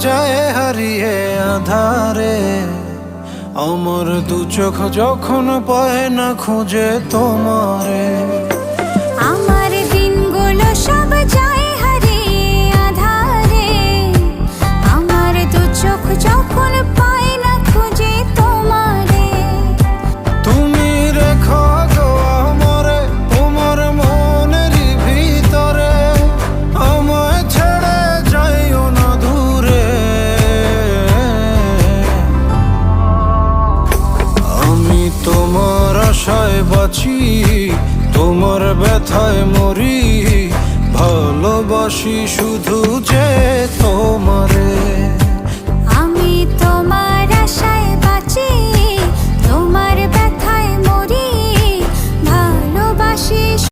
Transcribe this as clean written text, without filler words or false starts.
যায় হারিয়ে আধারে, আমার দু চোখ যখন পায় না খুঁজে তোমারে। আমার দিনগুলো সব যায় হারিয়ে আধারে, আমার দু চোখ যখন পায় না খুঁজে তোমারে। তুমি রেখো গো আমারে তোমার মনের ভিতরে, আমায় ছেড়ে যাইও না দূরে। আমি তোমার আশায় বাঁচি, তোমার ব্যথায় মরি, ভালোবাসি শুধু যে তোমারে।